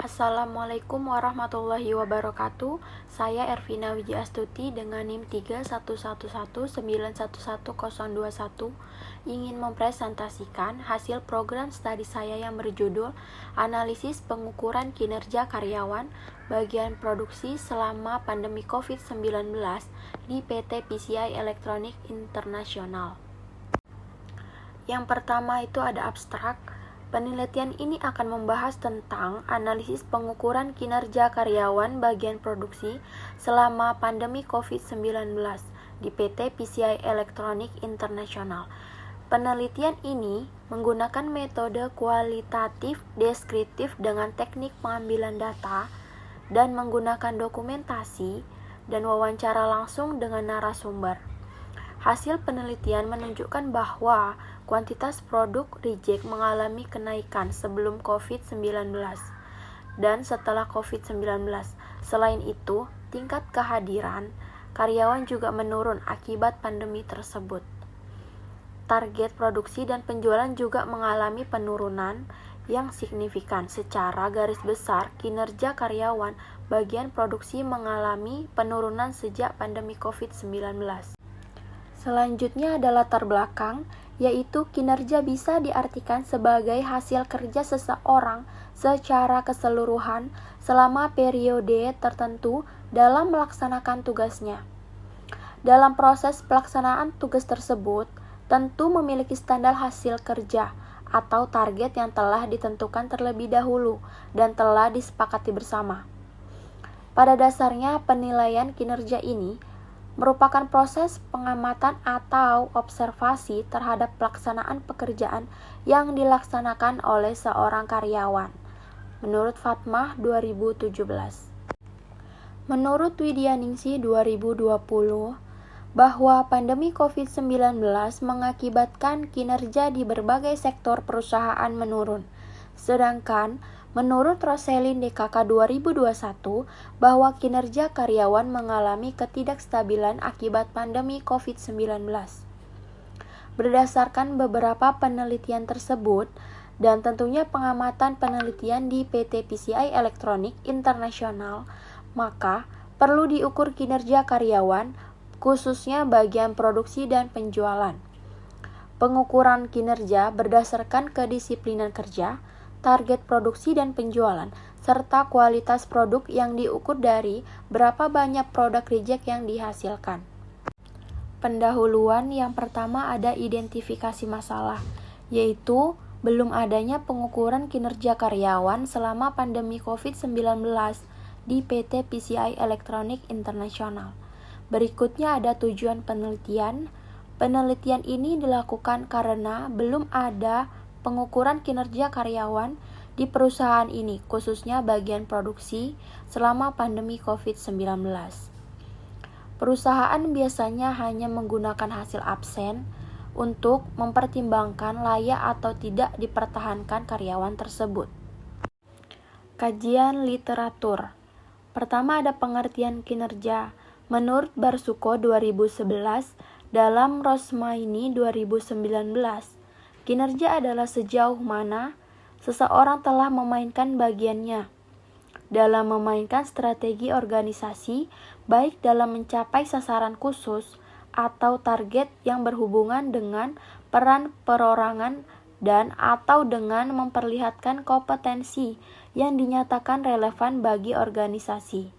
Assalamualaikum warahmatullahi wabarakatuh. Saya Ervina Wijiastuti dengan NIM 31119110121 ingin mempresentasikan hasil program studi saya yang berjudul Analisis Pengukuran Kinerja Karyawan Bagian Produksi Selama Pandemi COVID-19 di PT PCI Elektronik Internasional. Yang pertama itu ada abstrak. Penelitian ini akan membahas tentang analisis pengukuran kinerja karyawan bagian produksi selama pandemi COVID-19 di PT PCI Elektronik Internasional. Penelitian ini menggunakan metode kualitatif deskriptif dengan teknik pengambilan data dan menggunakan dokumentasi dan wawancara langsung dengan narasumber. Hasil penelitian menunjukkan bahwa kuantitas produk reject mengalami kenaikan sebelum COVID-19 dan setelah COVID-19. Selain itu, tingkat kehadiran karyawan juga menurun akibat pandemi tersebut. Target produksi dan penjualan juga mengalami penurunan yang signifikan. Secara garis besar, kinerja karyawan bagian produksi mengalami penurunan sejak pandemi COVID-19. Selanjutnya adalah latar belakang, yaitu kinerja bisa diartikan sebagai hasil kerja seseorang secara keseluruhan selama periode tertentu dalam melaksanakan tugasnya. Dalam proses pelaksanaan tugas tersebut, tentu memiliki standar hasil kerja atau target yang telah ditentukan terlebih dahulu dan telah disepakati bersama. Pada dasarnya, penilaian kinerja ini merupakan proses pengamatan atau observasi terhadap pelaksanaan pekerjaan yang dilaksanakan oleh seorang karyawan. Menurut Fatmah 2017. Menurut Widyaningsih 2020, bahwa pandemi COVID-19 mengakibatkan kinerja di berbagai sektor perusahaan menurun. Sedangkan menurut Roselin DKK 2021, bahwa kinerja karyawan mengalami ketidakstabilan akibat pandemi COVID-19. Berdasarkan beberapa penelitian tersebut, dan tentunya pengamatan penelitian di PT PCI Elektronik Internasional, maka perlu diukur kinerja karyawan, khususnya bagian produksi dan penjualan. Pengukuran kinerja berdasarkan kedisiplinan kerja, target produksi dan penjualan, serta kualitas produk yang diukur dari berapa banyak produk reject yang dihasilkan. Pendahuluan yang pertama ada identifikasi masalah, yaitu belum adanya pengukuran kinerja karyawan selama pandemi COVID-19 di PT PCI Elektronik Internasional. Berikutnya ada tujuan penelitian. Penelitian ini dilakukan karena belum ada pengukuran kinerja karyawan di perusahaan ini, khususnya bagian produksi, selama pandemi COVID-19. Perusahaan biasanya hanya menggunakan hasil absen untuk mempertimbangkan layak atau tidak dipertahankan karyawan tersebut. Kajian literatur. Pertama ada pengertian kinerja. Menurut Barsuko 2011, dalam Rosmaini 2019, kinerja adalah sejauh mana seseorang telah memainkan bagiannya dalam memainkan strategi organisasi, baik dalam mencapai sasaran khusus atau target yang berhubungan dengan peran perorangan dan atau dengan memperlihatkan kompetensi yang dinyatakan relevan bagi organisasi.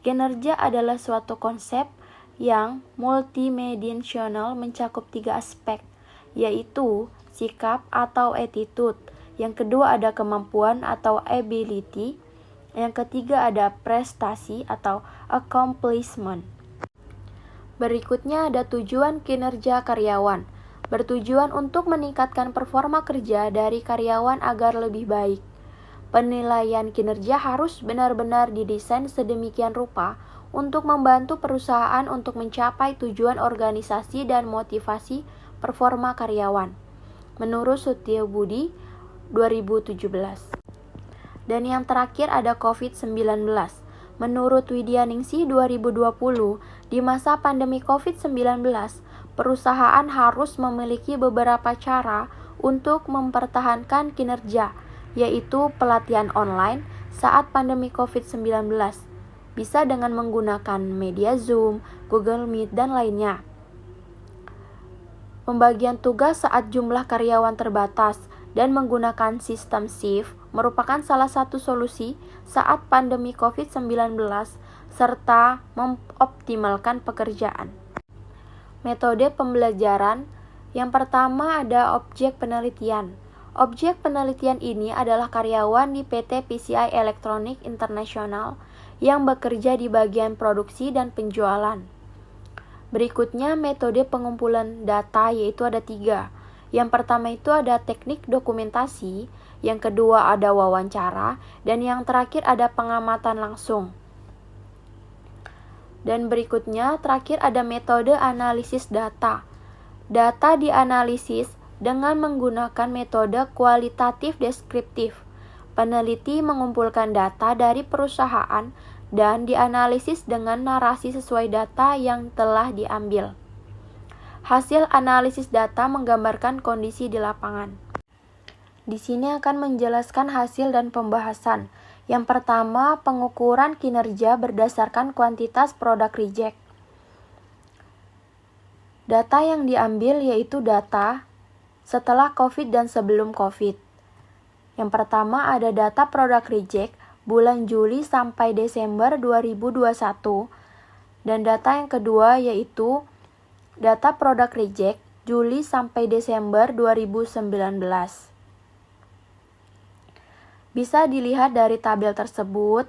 Kinerja adalah suatu konsep yang multidimensional mencakup 3 aspek, yaitu sikap atau attitude. Yang kedua ada kemampuan atau ability. Yang ketiga ada prestasi atau accomplishment. Berikutnya ada tujuan kinerja karyawan. Bertujuan untuk meningkatkan performa kerja dari karyawan agar lebih baik. Penilaian kinerja harus benar-benar didesain sedemikian rupa untuk membantu perusahaan untuk mencapai tujuan organisasi dan motivasi performa karyawan. Menurut Setiobudi 2017. Dan yang terakhir ada COVID-19. Menurut Widyaningsih 2020, di masa pandemi COVID-19, perusahaan harus memiliki beberapa cara untuk mempertahankan kinerja, yaitu pelatihan online, saat pandemi COVID-19. Bisa dengan menggunakan media Zoom, Google Meet, dan lainnya. Pembagian tugas saat jumlah karyawan terbatas dan menggunakan sistem shift merupakan salah satu solusi saat pandemi COVID-19 serta mengoptimalkan pekerjaan. Metode pembelajaran. Yang pertama ada objek penelitian. Objek penelitian ini adalah karyawan di PT PCI Electronic International yang bekerja di bagian produksi dan penjualan. Berikutnya metode pengumpulan data, yaitu ada 3. Yang pertama itu ada teknik dokumentasi, yang kedua ada wawancara, dan yang terakhir ada pengamatan langsung. Dan berikutnya terakhir ada metode analisis data. Data dianalisis dengan menggunakan metode kualitatif deskriptif. Peneliti mengumpulkan data dari perusahaan dan dianalisis dengan narasi sesuai data yang telah diambil. Hasil analisis data menggambarkan kondisi di lapangan. Di sini akan menjelaskan hasil dan pembahasan. Yang pertama, pengukuran kinerja berdasarkan kuantitas produk reject. Data yang diambil yaitu data setelah COVID dan sebelum COVID. Yang pertama ada data produk reject bulan Juli sampai Desember 2021. Dan data yang kedua yaitu data produk reject Juli sampai Desember 2019. Bisa dilihat dari tabel tersebut,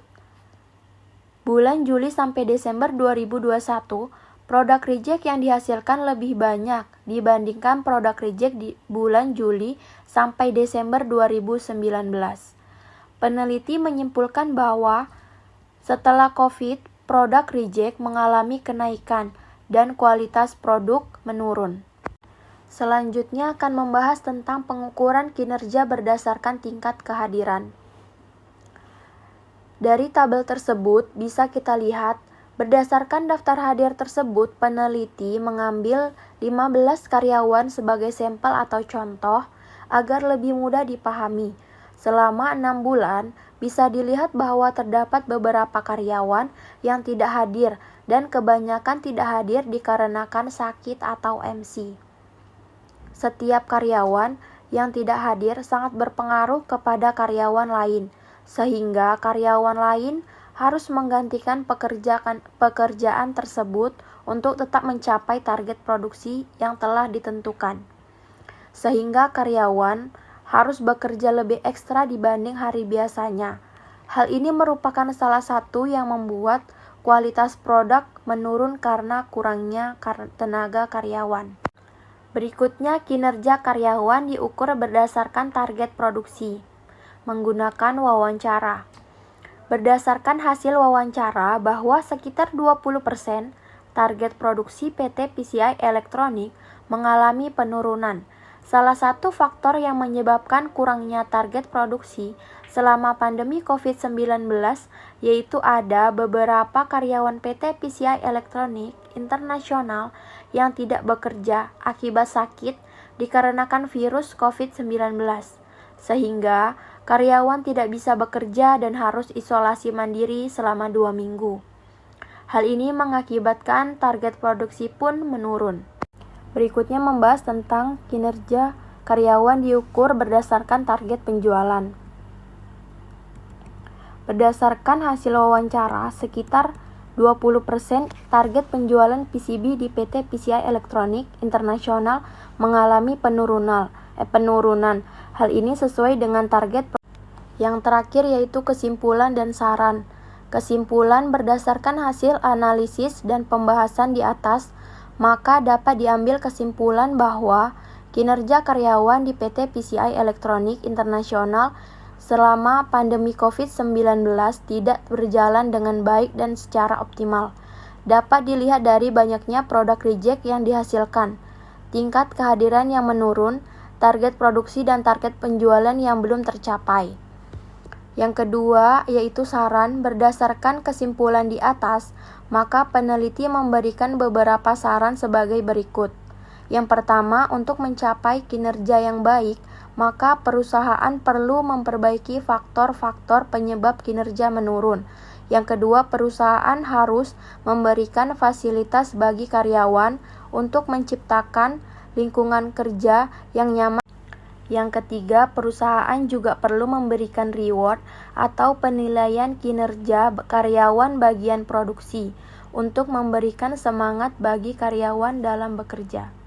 bulan Juli sampai Desember 2021, produk reject yang dihasilkan lebih banyak dibandingkan produk reject di bulan Juli sampai Desember 2019. Peneliti menyimpulkan bahwa setelah COVID, produk reject mengalami kenaikan dan kualitas produk menurun. Selanjutnya akan membahas tentang pengukuran kinerja berdasarkan tingkat kehadiran. Dari tabel tersebut bisa kita lihat, berdasarkan daftar hadir tersebut, peneliti mengambil 15 karyawan sebagai sampel atau contoh agar lebih mudah dipahami. Selama 6 bulan, bisa dilihat bahwa terdapat beberapa karyawan yang tidak hadir dan kebanyakan tidak hadir dikarenakan sakit atau MC. Setiap karyawan yang tidak hadir sangat berpengaruh kepada karyawan lain, sehingga karyawan lain harus menggantikan pekerjaan tersebut untuk tetap mencapai target produksi yang telah ditentukan. Sehingga karyawan harus bekerja lebih ekstra dibanding hari biasanya. Hal ini merupakan salah satu yang membuat kualitas produk menurun karena kurangnya tenaga karyawan. Berikutnya, kinerja karyawan diukur berdasarkan target produksi menggunakan wawancara. Berdasarkan hasil wawancara bahwa sekitar 20% target produksi PT PCI Electronic mengalami penurunan. Salah satu faktor yang menyebabkan kurangnya target produksi selama pandemi COVID-19 yaitu ada beberapa karyawan PT PCI Electronic International yang tidak bekerja akibat sakit dikarenakan virus COVID-19, sehingga karyawan tidak bisa bekerja dan harus isolasi mandiri selama 2 minggu. Hal ini mengakibatkan target produksi pun menurun. Berikutnya membahas tentang kinerja karyawan diukur berdasarkan target penjualan. Berdasarkan hasil wawancara, sekitar 20% target penjualan PCB di PT PCI Electronic International mengalami penurunan. Hal ini sesuai dengan target. Yang terakhir yaitu kesimpulan dan saran. Kesimpulan berdasarkan hasil analisis dan pembahasan di atas, maka dapat diambil kesimpulan bahwa kinerja karyawan di PT PCI Electronic International selama pandemi COVID-19 tidak berjalan dengan baik dan secara optimal. Dapat dilihat dari banyaknya produk reject yang dihasilkan, tingkat kehadiran yang menurun, target produksi dan target penjualan yang belum tercapai. Yang kedua, yaitu saran. Berdasarkan kesimpulan di atas, maka peneliti memberikan beberapa saran sebagai berikut. Yang pertama, untuk mencapai kinerja yang baik, maka perusahaan perlu memperbaiki faktor-faktor penyebab kinerja menurun. Yang kedua, perusahaan harus memberikan fasilitas bagi karyawan untuk menciptakan lingkungan kerja yang nyaman. Yang ketiga, perusahaan juga perlu memberikan reward atau penilaian kinerja karyawan bagian produksi untuk memberikan semangat bagi karyawan dalam bekerja.